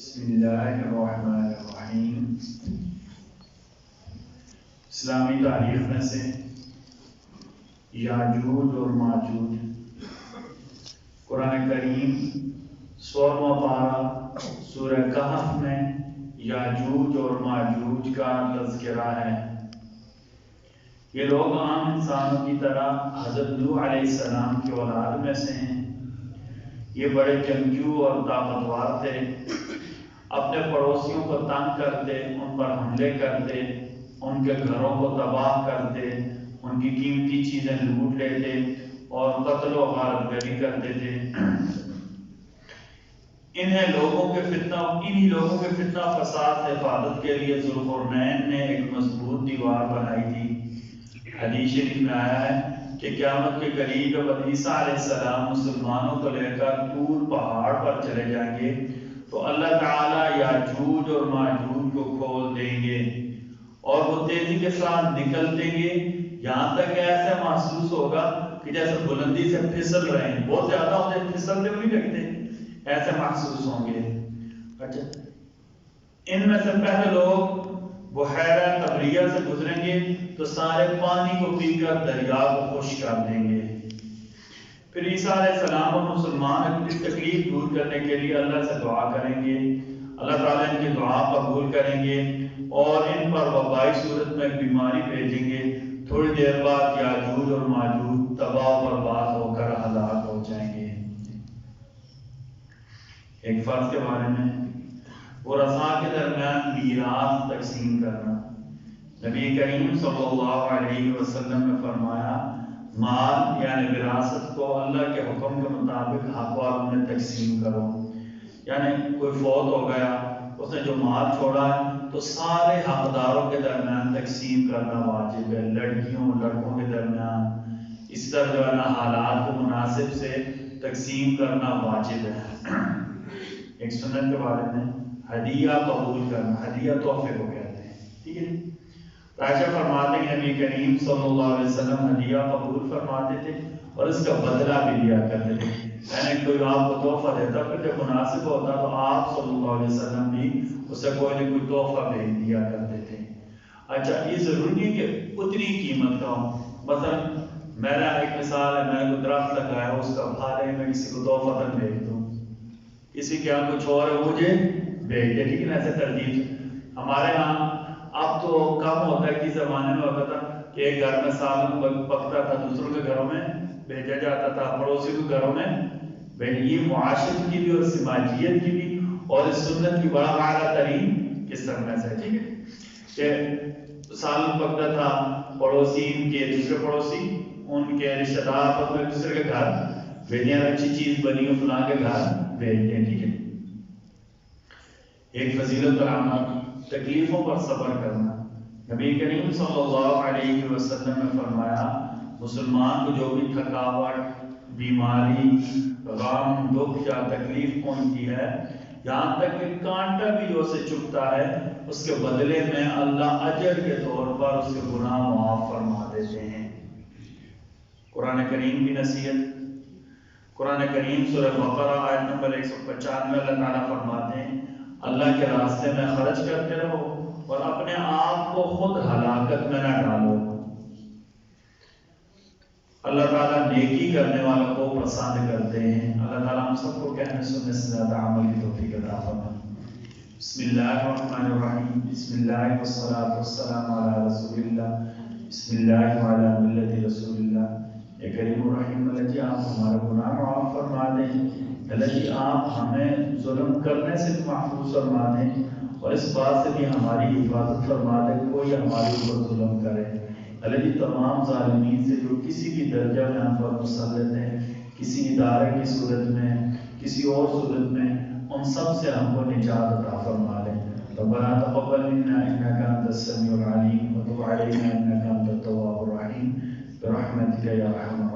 بسم اللہ الرحمن الرحیم۔ اسلامی تاریخ میں سے یاجوج اور ماجوج، قرآن کریم 16واں پارہ سورہ کہف میں یاجوج اور ماجوج کا تذکرہ ہے۔ یہ لوگ عام انسانوں کی طرح حضرت نوح علیہ السلام کی اولاد میں سے ہیں۔ یہ بڑے جنگجو اور طاقتور تھے، اپنے پڑوسیوں کو تنگ کرتے، ان پر حملے کرتے، ان کے گھروں کو تباہ کرتے، ان کی قیمتی چیزیں لوٹ لیتے اور قتل و غارت گری کرتے تھے۔ انہی لوگوں کے فتنہ فساد سے حفاظت کے لیے ذوالقرنین نے ایک مضبوط دیوار بنائی تھی۔ حدیث شریف میں آیا ہے کہ قیامت کے قریب جب عیسیٰ علیہ السلام مسلمانوں کو لے کر طور پہاڑ پر چلے جائیں گے تو اللہ تعالیٰ یاجوج اور ماجوج کو کھول دیں گے اور وہ تیزی کے ساتھ نکل دیں گے، یہاں تک کہ ایسا محسوس ہوگا کہ جیسے بلندی سے پھسل رہے ہیں، بہت زیادہ ہوتے پھسلتے ہوئے نہیں لگتے، ایسے محسوس ہوں گے۔ اچھا، ان میں سے پہلے لوگ بحیرہ طبریہ سے گزریں گے تو سارے پانی کو پی کر دریا کو خشک کر دیں گے۔ پھر عیسیٰ علیہ السلام اور مسلمان اپنی تکلیف دور کرنے کے لیے اللہ سے دعا کریں گے، اللہ تعالیٰ ان کی دعا قبول کریں گے اور ان پر وبائی صورت میں ایک بیماری بھیجیں گے۔ تھوڑی دیر بعد یاجوج اور ماجوج تباہ و برباد ہو کر ہلاک ہو جائیں گے۔ ایک فرض کے بارے میں ورثاء کے درمیان میراث تقسیم کرنا۔ نبی کریم صلی اللہ علیہ وسلم نے فرمایا، مال یعنی وراثت کو اللہ کے حکم کے مطابق حق والوں میں تقسیم کرو۔ یعنی کوئی فوت ہو گیا، اس نے جو مال چھوڑا ہے تو سارے حقداروں کے درمیان تقسیم کرنا واجب ہے، لڑکیوں لڑکوں کے درمیان اس طرح جو ہے نا حالات کو مناسب سے تقسیم کرنا واجب ہے۔ ایک سنت کے بارے میں ہدیہ قبول کرنا، ہدیہ تحفے کو کہتے ہیں، ٹھیک ہے۔ عائشہ فرماتے ہیں نبی کریم صلی اللہ علیہ وسلم ہدیہ قبول فرماتے تھے اور اس کا بدلہ بھی لیا کرتے تھے، یعنی کوئی آپ کو تحفہ دیتا پھر جب مناسب ہوتا تو آپ صلی اللہ علیہ وسلم بھی اسے کوئی نہ کوئی تحفہ بھیج دیا کرتے تھے۔ اچھا، یہ ضروری ہے کہ اتنی قیمت کا ہو۔ مثلا میرا ایک مثال ہے، میں نے کوئی درخت لگایا ہے، اس کا پھل ہے، میں کسی کو تحفہ بھیج دوں، کسی کے یہاں کچھ اور ہے مجھے بھیج دے، ٹھیک ہے نا، ایسے ترتیب۔ ہمارے ہاں اب تو کم ہوتا ہے، کس زمانے میں ہوتا تھا کہ ایک گھر میں سالن پکتا تھا، دوسروں کے گھروں میں بھیجا جاتا تھا، پڑوسی کے گھروں میں یہ معاشرت کی بھی اور سماجیت کی بھی اور اس سنت کی بڑا اعلیٰ ترین قسم میں سے، ٹھیک ہے، کہ سالن پکتا تھا، پڑوسی ان کے دوسرے پڑوسی ان کے رشتہ دار آپس میں دوسرے کے گھر بھیجیں، اچھی چیز بنی ہو فلاں کے گھر بھیج دیں، ٹھیک ہے۔ ایک فضیلت العمل، تکلیفوں پر صبر کرنا۔ نبی کریم صلی اللہ علیہ وسلم نے فرمایا، مسلمان کو جو بھی تھکاوٹ، بیماری، غم، دکھ یا تکلیف پہنچتی ہے، یہاں تک کہ کانٹا بھی جو اسے چبھتا ہے، اس کے بدلے میں اللہ اجر کے طور پر اس کے گناہ معاف فرما دیتے ہیں۔ قرآن کریم کی نصیحت، قرآن کریم سورہ بقرہ آیت نمبر 195 میں اللہ تعالیٰ فرماتے ہیں، اللہ کے راستے میں خرچ کرتے رہو اور اپنے آپ کو خود ہلاکت میں نہ ڈالو۔ اللہ تعالیٰ نیکی کرنے والوں کو پسند کرتے ہیں۔ اللہ تعالیٰ ہم سب کو کہنے سننے سے زیادہ عمل کی توفیق عطا فرمائے۔ بسم اللہ الرحمن الرحیم، بسم اللہ والصلاة والسلام علی رسول اللہ، بسم اللہ وعلی ملت رسول اللہ۔ اے کریم الرحیم، اللہ جی آپ ہمارا گناہ معاف فرما دیں، اللہ جی آپ ہمیں ظلم کرنے سے محفوظ فرما دیں اور اس بات سے بھی ہماری حفاظت فرما دیں کوئی ہمارے اوپر ظلم کرے۔ اللہ جی تمام ظالمین سے جو کسی بھی درجہ میں ہم پر مسلط ہیں، کسی ادارے کی صورت میں، کسی اور صورت میں، ان سب سے ہم کو نجات عطا فرما دیں۔ ربنا تقبل منا انک انت السمیع العلیم وتب علینا انک انت التواب الرحیم برحمتک یا ارحم